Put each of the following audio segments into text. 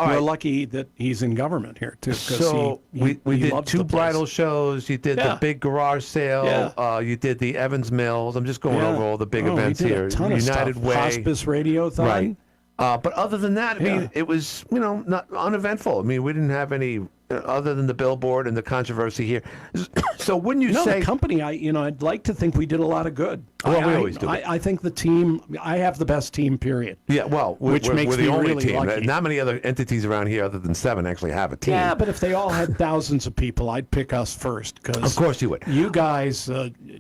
we're lucky that he's in government here too. So we did 2 bridal shows. You did the big garage sale. You did the Evans Mills. I'm just going over all the big events we did here. A ton United of stuff. Way, Hospice Radiothon. right? But other than that, I mean, it was not uneventful. I mean, we didn't have any other than the billboard and the controversy here. So wouldn't you say the company? I'd like to think we did a lot of good. Well, we always do. I think the team. I have the best team. Period. Yeah, well, which we're makes the me only really team. lucky. Not many other entities around here, other than 7, actually have a team. Yeah, but if they all had thousands of people, I'd pick us first. Cause of course you would. You guys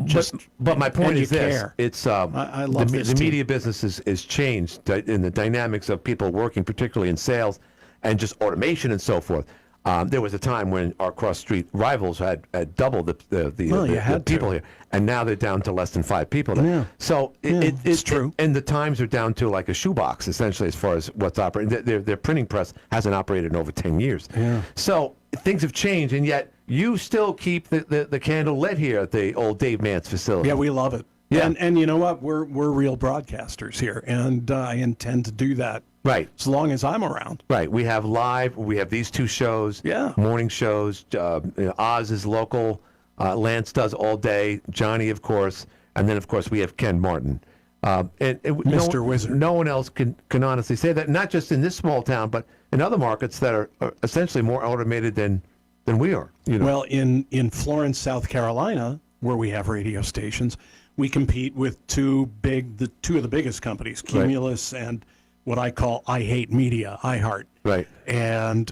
just. But my point is this: care. it's I love the media business is changed in the dynamics of people working, particularly in sales, and just automation and so forth. There was a time when our cross-street rivals had doubled the people here, and now they're down to less than 5 people there. Yeah. So it's true. And the times are down to like a shoebox, essentially, as far as what's operating. Their printing press hasn't operated in over 10 years. Yeah. So things have changed, and yet you still keep the candle lit here at the old Dave Mance facility. Yeah, we love it. Yeah. And you know what? We're real broadcasters here, and I intend to do that. Right. As long as I'm around. Right. We have these 2 shows. Yeah. Morning shows. Oz is local. Lance does all day. Johnny, of course. And then, of course, we have Ken Martin. Mr. Wizard. No one else can honestly say that, not just in this small town, but in other markets that are essentially more automated than we are. Well, in Florence, South Carolina, where we have radio stations, we compete with two of the biggest companies, Cumulus and what I call I Hate Media, iHeart. Right. And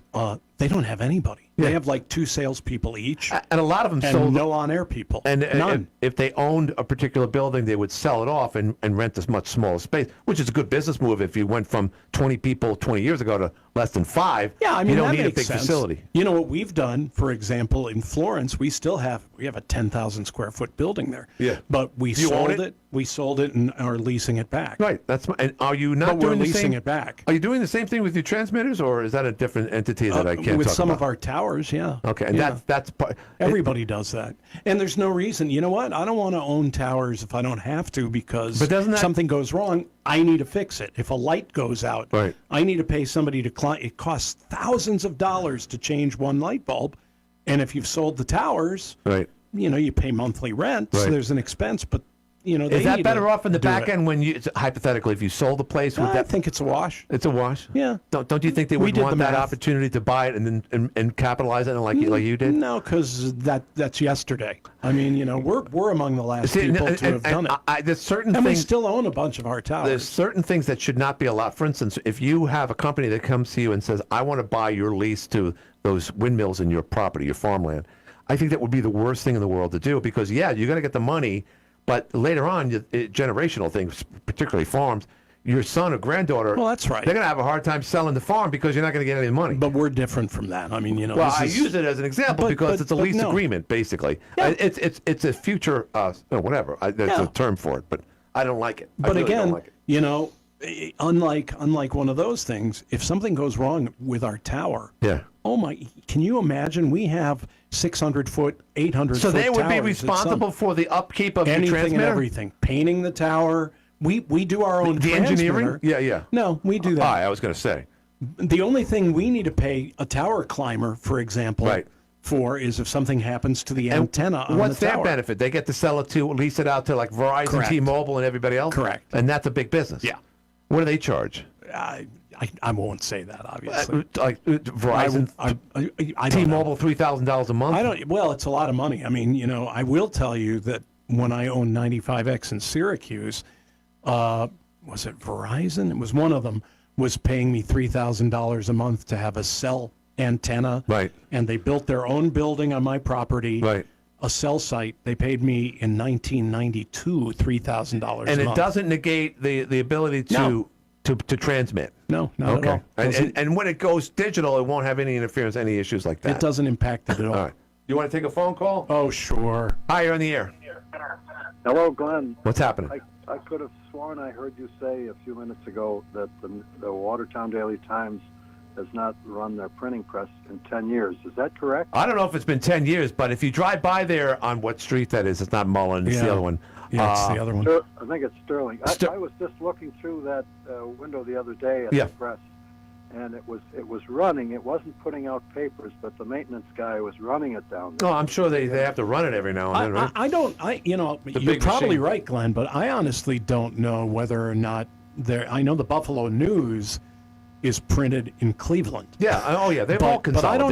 they don't have anybody. Yeah. They have like 2 salespeople each. And a lot of them sold no on-air people. And none. And if they owned a particular building, they would sell it off and rent this much smaller space, which is a good business move if you went from 20 people 20 years ago to less than 5. Yeah, I mean, you don't that need a makes big sense. facility. You know what we've done, for example, in Florence, we have a 10,000 square foot building there. Yeah. But we sold it. We sold it and are leasing it back. Right. And are you not doing leasing it back? Are you doing the same thing with your transmitters, or is that a different entity that I can't talk about? With some of our towers, yeah. Okay, and that's part. Everybody does that, and there's no reason. You know what? I don't want to own towers if I don't have to, because something goes wrong. I need to fix it. If a light goes out, I need to pay somebody to. It costs thousands of dollars to change one light bulb, and if you've sold the towers, you pay monthly rent, so there's an expense, but. Is that better off in the back end when you, hypothetically, if you sold the place? I think it's a wash. It's a wash? Yeah. Don't you think they would want that opportunity to buy it and capitalize on it like you did? No, because that's yesterday. I mean, we're among the last people to have done it. There's certain and things, we still own a bunch of our towers. There's certain things that should not be allowed. For instance, if you have a company that comes to you and says, I want to buy your lease to those windmills in your property, your farmland, I think that would be the worst thing in the world to do, because, you're going to get the money. But later on, generational things, particularly farms, your son or granddaughter, well, that's right. They're going to have a hard time selling the farm because you're not going to get any money. But we're different from that. I mean, Well, I use it as an example because it's a lease agreement, basically. Yeah. It's a future, whatever. There's a term for it, but I don't like it. But I really again, don't like it. Unlike one of those things, if something goes wrong with our tower, can you imagine? We have 600-foot, 800-foot towers. So they would be responsible for the upkeep of anything the transmitter? And everything. Painting the tower. We do our own the engineering? Yeah. No, we do that. I was going to say. The only thing we need to pay a tower climber, for example, for is if something happens to the antenna on the tower. What's their benefit? They get to sell it to, lease it out to like Verizon, T-Mobile, and everybody else? Correct. And that's a big business? Yeah. What do they charge? I won't say that, obviously. Like Verizon, I T-Mobile, $3,000 a month? Well, it's a lot of money. I mean, I will tell you that when I owned 95X in Syracuse, was it Verizon? It was one of them, was paying me $3,000 a month to have a cell antenna. Right. And they built their own building on my property. Right. A cell site. They paid me in 1992 $3,000 a month. And it doesn't negate the ability to transmit. No, not at all. And when it goes digital, it won't have any interference, any issues like that. It doesn't impact it at all. All right. You want to take a phone call? Oh, sure. Hi, you're on the air. Hello, Glenn. What's happening? I could have sworn I heard you say a few minutes ago that the Watertown Daily Times has not run their printing press in 10 years. Is that correct? I don't know if it's been 10 years, but if you drive by there on what street that is, it's not Mullen, it's the other one. Yeah, it's the other one. I think it's Sterling. I was just looking through that window the other day at the press, and it was running. It wasn't putting out papers, but the maintenance guy was running it down there. Oh, I'm sure they have to run it every now and then, right? You're probably machine. right, Glenn, but I honestly don't know whether or not I know the Buffalo News is printed in Cleveland. Yeah. Oh, yeah. They've all But consolidated. I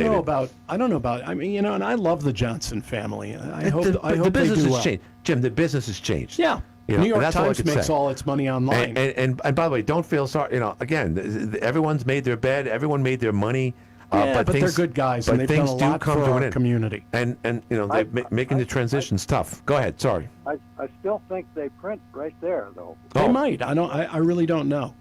don't know about. I mean, and I love the Johnson family. I hope the they business do has well. changed. Jim, the business has changed. Yeah. You know, New and York that's all I Times could makes say. all its money online. And by the way, don't feel sorry. You know, again, everyone's made their bed. Everyone made their money. But they're good guys, and they've done a lot for our community. And you know, they're making the transitions tough. Go ahead. Sorry. I still think they print right there, though. They might. I really don't know.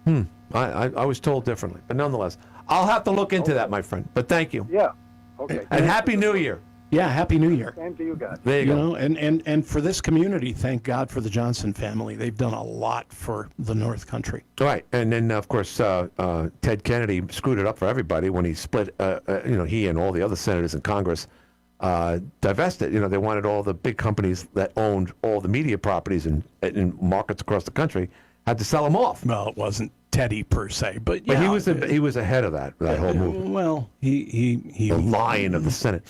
I was told differently, but nonetheless, I'll have to look into that, my friend. But thank you. Yeah. Okay. And Happy New Year. Yeah, Happy New Year. Same to you guys. There you go. know, and for this community, thank God for the Johnson family. They've done a lot for the North Country. Right, and then of course Ted Kennedy screwed it up for everybody when he split. He and all the other senators in Congress divested. You know, they wanted all the big companies that owned all the media properties in markets across the country had to sell them off. Well, it wasn't Teddy per se, but But yeah, he was ahead of that whole movement. Well, he The lion of the Senate.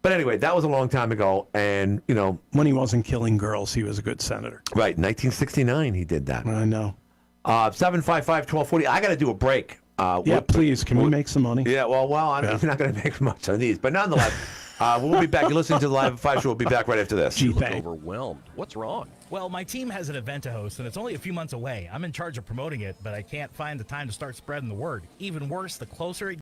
But anyway, that was a long time ago, and you know, when he wasn't killing girls, he was a good senator. right, 1969 he did that. I know. 755-1240. I got to do a break. Yeah, please, can we make some money? Yeah, well, I'm not going to make much on these, but nonetheless, we'll be back. You're listening to the Live at 5 show. We'll be back right after this. Gee, You look thanks. overwhelmed. What's wrong? Well, my team has an event to host, and it's only a few months away. I'm in charge of promoting it, but I can't find the time to start spreading the word. Even worse, the closer it